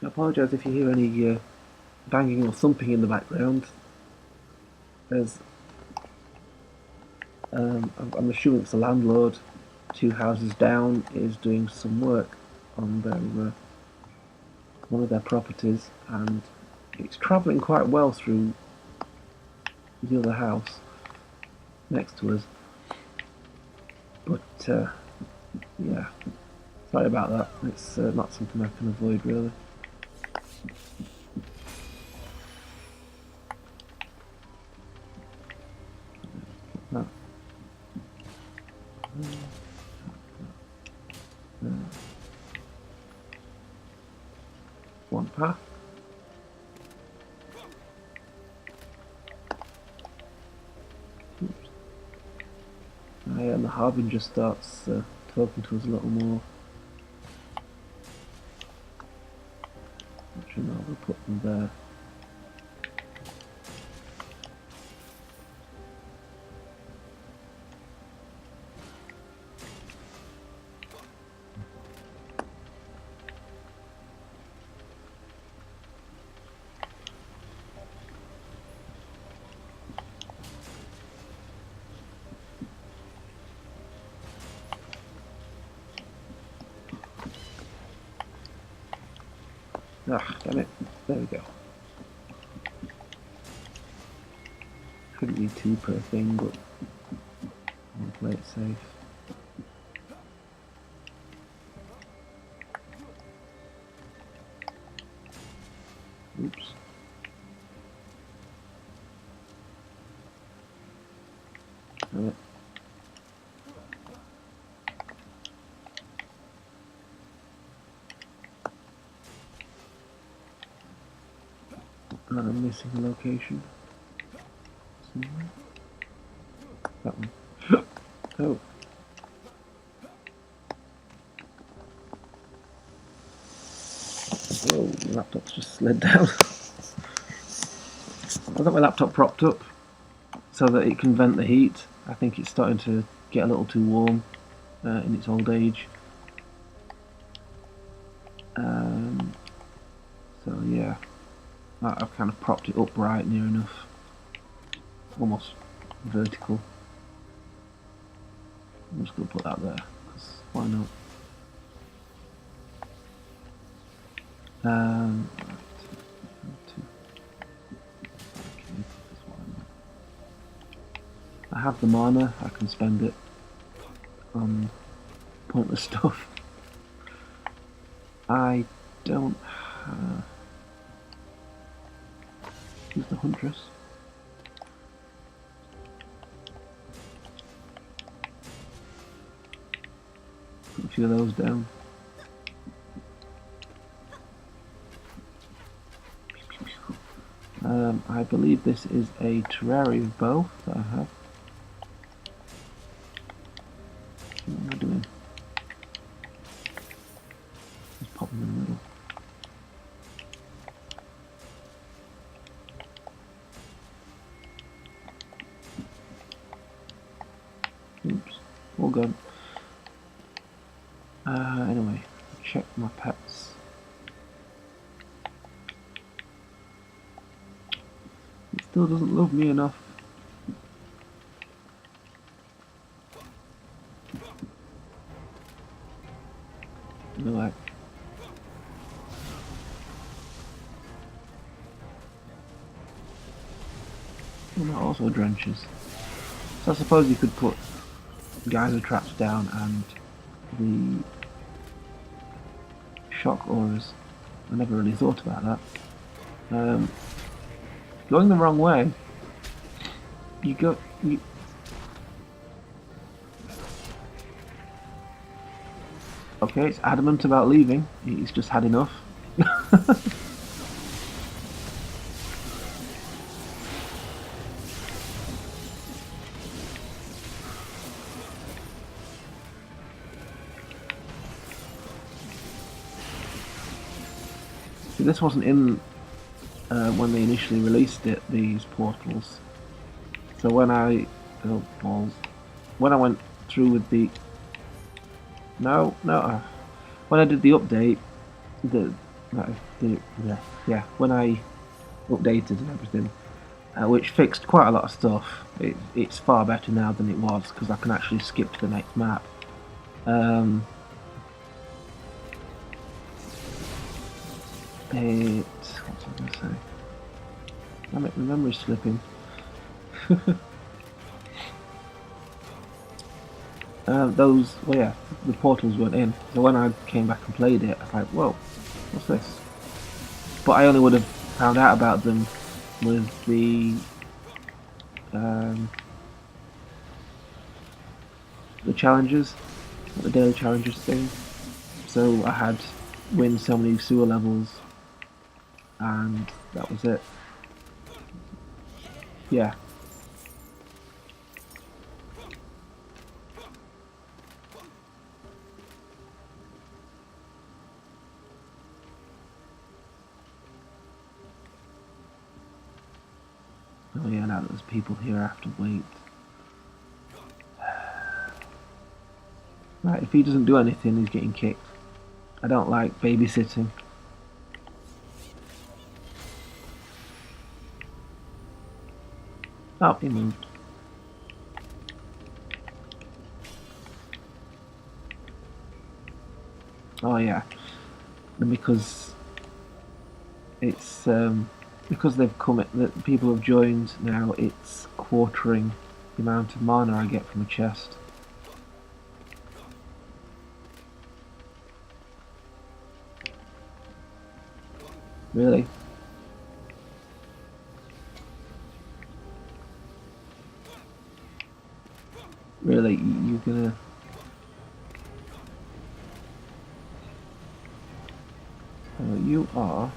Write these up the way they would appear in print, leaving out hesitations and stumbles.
I apologise if you hear any banging or thumping in the background. There's, I'm assuming it's the landlord, 2 houses down, is doing some work on their one of their properties, and it's travelling quite well through the other house next to us. But yeah, sorry about that. It's not something I can avoid really. No. One path. And the Harbinger starts talking to us a little more. Actually, no, we'll put them there. Ah, damn it. There we go. Couldn't be 2 per thing, but I'll play it safe. Oops. Damn it. And I'm missing a location. Somewhere. That one. Oh. Whoa, my laptop's just slid down. I've got my laptop propped up so that it can vent the heat. I think it's starting to get a little too warm in its old age. So yeah. I've kind of propped it upright near enough, almost vertical. I'm just going to put that there, because why not? Right. I have the mana, I can spend it on pointless stuff. I don't have... Who's the Huntress? Put a few of those down. I believe this is a terrarium bow that I have. What am I doing? Just pop them in the middle. Oops, all gone. Anyway, check my pets. It still doesn't love me enough. No heck. Well, that also drenches. So I suppose you could put geyser traps down and the shock auras. I never really thought about that. Going the wrong way, you okay, it's adamant about leaving. He's just had enough. See, this wasn't in when they initially released it, these portals. So when I when I went through with the when I did the update, Yeah, when I updated and everything, which fixed quite a lot of stuff. It's far better now than it was because I can actually skip to the next map. What's I going to say? Damn it, my memory's slipping. The portals weren't in. So when I came back and played it, I was like, whoa, what's this? But I only would have found out about them with the challenges, the daily challenges thing. So I had win so many sewer levels, and that was it. Yeah. Oh yeah, now there's people here I have to wait. Right, if he doesn't do anything, he's getting kicked. I don't like babysitting. Oh, he moved. Oh yeah, and because it's because they've come, that people have joined now. It's quartering the amount of mana I get from a chest. Really? Really? You're gonna... you are...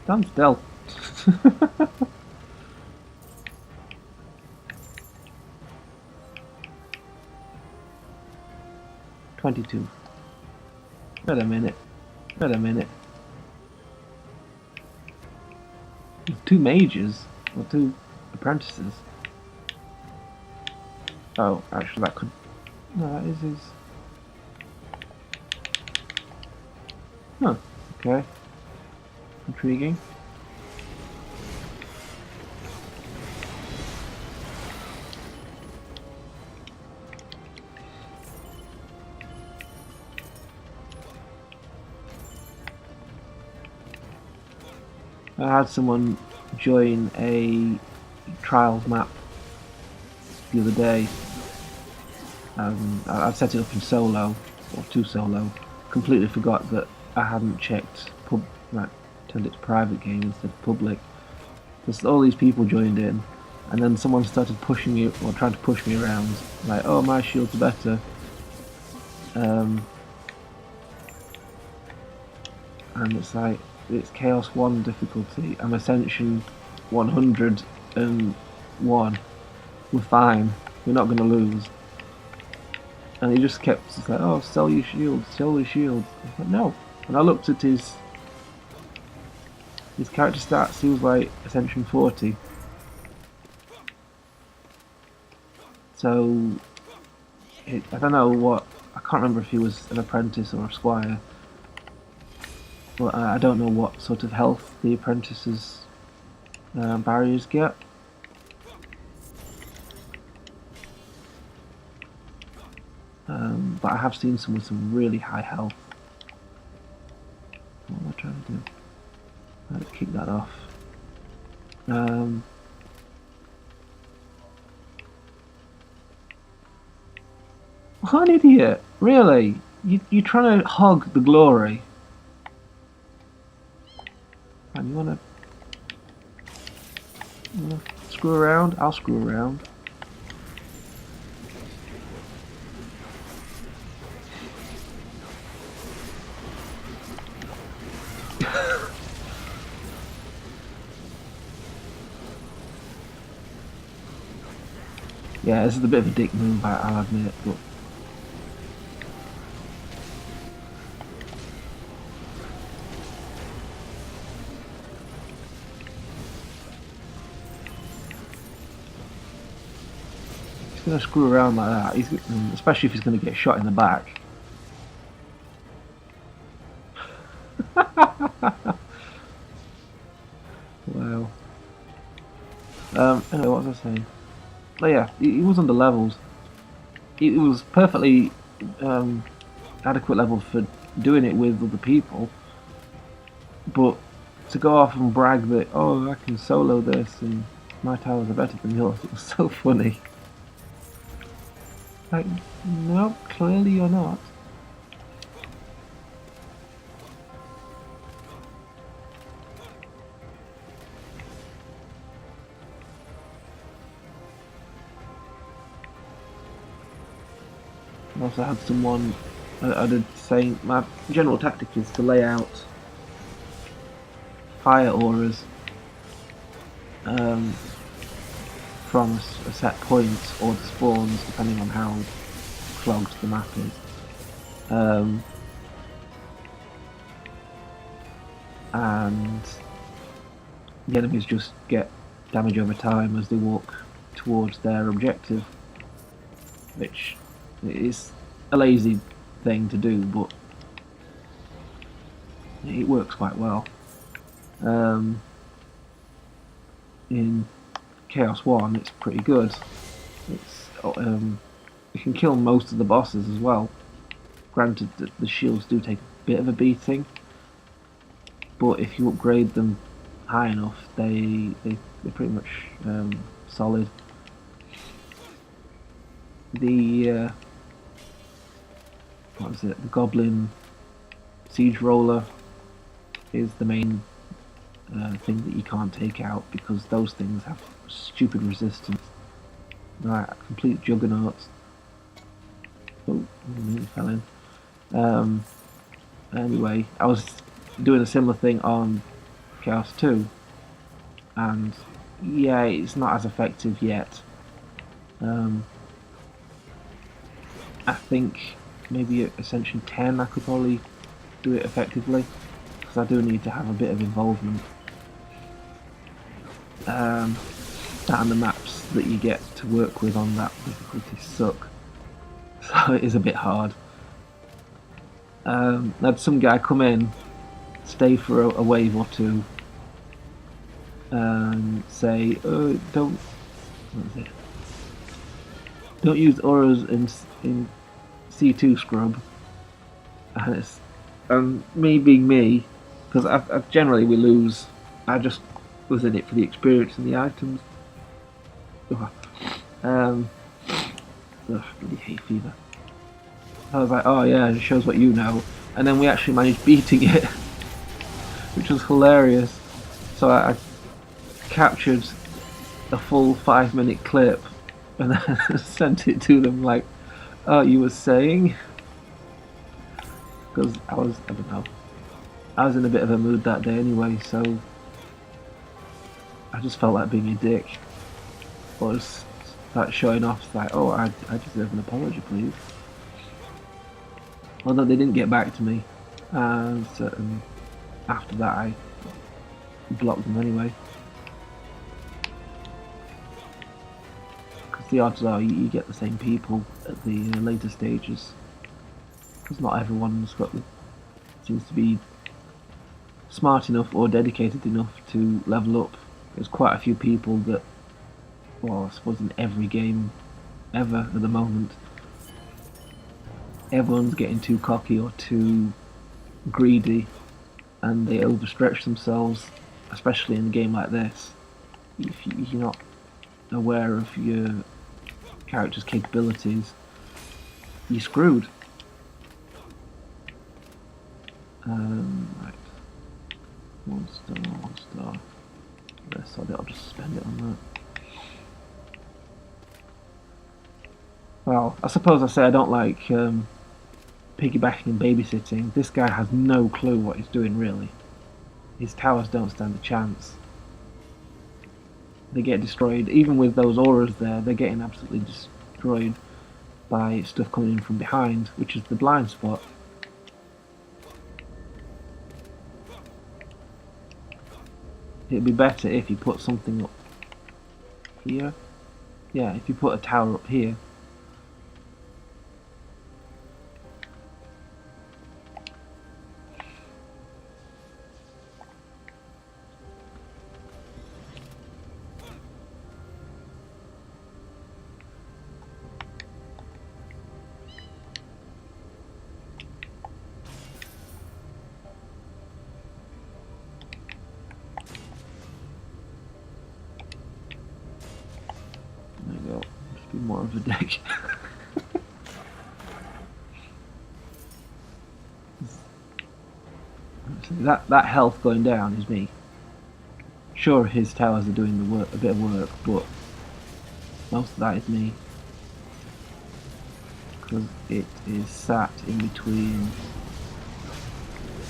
Stand still. 22. Wait a minute. Wait a minute. There's 2 mages, or 2 apprentices. Oh, actually that could... No, that is his... Huh, okay. Intriguing. I had someone join a trials map the other day. I set it up in solo, or 2 solo. Completely forgot that I hadn't checked turned it to private game instead of public. Because all these people joined in, and then someone started pushing me, or trying to push me around. Like, oh, my shield's better. And it's like, it's Chaos 1 difficulty. I'm Ascension 101. We're fine. We're not going to lose. And he just kept just like, oh, sell your shield, sell your shield. I was like, no. And I looked at his character stats. He was like Ascension 40. So I don't know what. I can't remember if he was an apprentice or a squire. But I don't know what sort of health the apprentices' barriers get. But I have seen some with some really high health. What am I trying to do? Let's kick that off. What an idiot! Really? You're trying to hog the glory. And you wanna screw around? I'll screw around. Yeah, this is a bit of a dick move, I'll admit, but... He's going to screw around like that, especially if he's going to get shot in the back. Wow. Anyway, what was I saying? Oh yeah, he was under leveled. It was perfectly adequate level for doing it with other people, but to go off and brag that, oh, I can solo this and my towers are better than yours, it was so funny. Like, no, clearly you're not. I also had someone, I did say, my general tactic is to lay out fire auras from a set point or the spawns, depending on how clogged the map is. And the enemies just get damage over time as they walk towards their objective, which is a lazy thing to do, but it works quite well. In Chaos 1 it's pretty good. It's you can kill most of the bosses as well. Granted that the shields do take a bit of a beating, but if you upgrade them high enough, they're pretty much solid. The what was it? The Goblin Siege Roller is the main thing that you can't take out because those things have stupid resistance. Right, complete juggernauts. Oh, nearly fell in. Anyway, I was doing a similar thing on Chaos 2, and yeah, it's not as effective yet. I think maybe at Ascension 10 I could probably do it effectively, because I do need to have a bit of involvement. And the maps that you get to work with on that difficulty suck, so it is a bit hard. I had some guy come in, stay for a wave or two, and say, don't use auras in C2 scrub. And it's me being me, because I generally we lose. I just was in it for the experience and the items. Bloody hay fever. I was like, oh yeah, it shows what you know. And then we actually managed beating it, which was hilarious. So I captured a full 5-minute clip and then sent it to them like, oh, you were saying? Because I don't know, I was in a bit of a mood that day anyway, so I just felt like being a dick. Or just start showing off, it's like, oh, I deserve an apology, please. Although they didn't get back to me, and after that I blocked them anyway. Because the odds are you get the same people at the later stages. Because not everyone's got seems to be smart enough or dedicated enough to level up. There's quite a few people that, well, I suppose in every game ever at the moment, everyone's getting too cocky or too greedy, and they overstretch themselves, especially in a game like this. If you're not aware of your character's capabilities, you're screwed. Right. 1 star, 1 star. Rest of it, I'll just spend it on that. Well, I suppose I say I don't like piggybacking and babysitting. This guy has no clue what he's doing, really. His towers don't stand a chance. They get destroyed. Even with those auras there, they're getting absolutely destroyed by stuff coming in from behind, which is the blind spot. It'd be better if you put something up here. Yeah, if you put a tower up here. bottom of the deck. That health going down is me. Sure, his towers are doing the work, a bit of work, but most of that is me. Because it is sat in between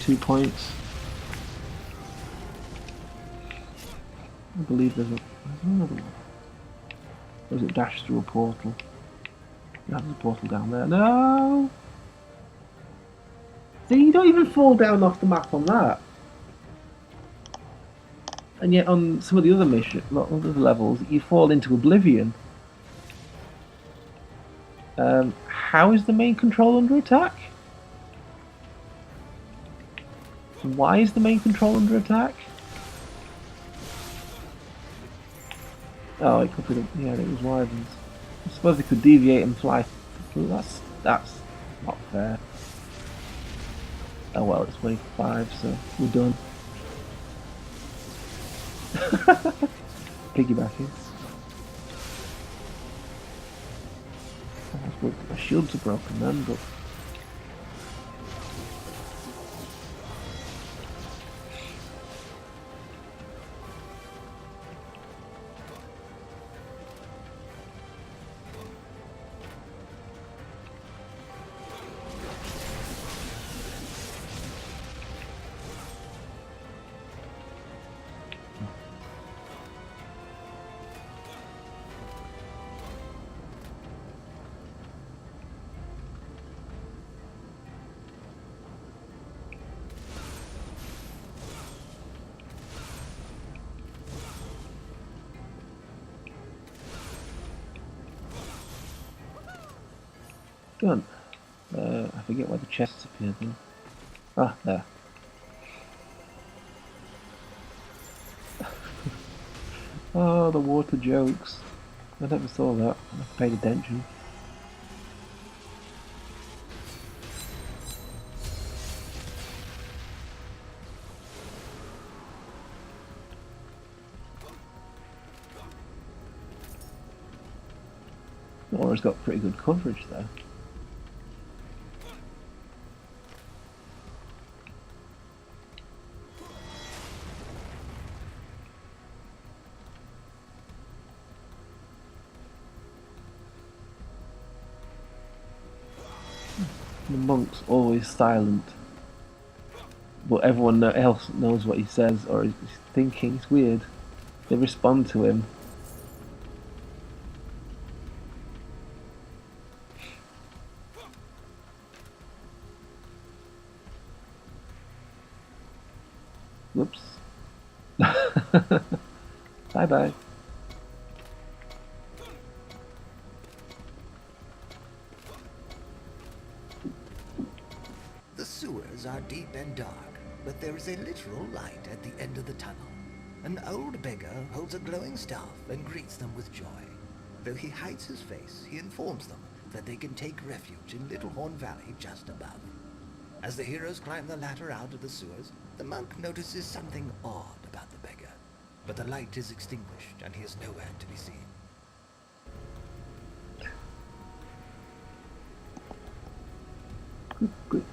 2 points. I believe there's another one. Or is it dashed through a portal? Yeah, there's a portal down there. No! See, you don't even fall down off the map on that. And yet on some of the other other levels, you fall into oblivion. How is the main control under attack? Why is the main control under attack? Oh, it could be yeah, it was Wyverns. I suppose they could deviate and fly through. That's not fair. Oh well, it's wave 5, so we're done. Piggybacking. My shields are broken then, but done. I forget where the chests appeared though. Ah, there. Oh, the water jokes. I never saw that. I paid attention. Laura's got pretty good coverage there. The monk's always silent, but everyone else knows what he says or he's thinking. It's weird. They respond to him. Whoops. Bye bye. The sewers are deep and dark, but there is a literal light at the end of the tunnel. An old beggar holds a glowing staff and greets them with joy. Though he hides his face, he informs them that they can take refuge in Little Horn Valley just above. As the heroes climb the ladder out of the sewers, the monk notices something odd about the beggar, but the light is extinguished and he is nowhere to be seen. Good.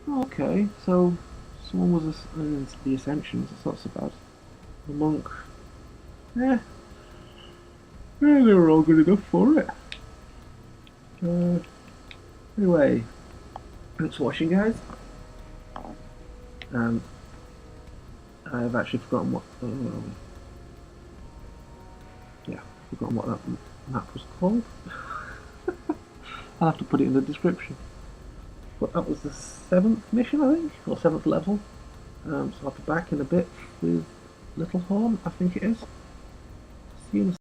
Okay, so someone was the Ascensions. It's not so bad. The monk. Yeah, they were all good enough for it. Anyway, thanks for watching, guys. I've actually forgotten what. Yeah, forgotten what that map was called. I'll have to put it in the description. But that was the 7th mission, I think, or 7th level. So I'll be back in a bit with Little Horn, I think it is. See you in a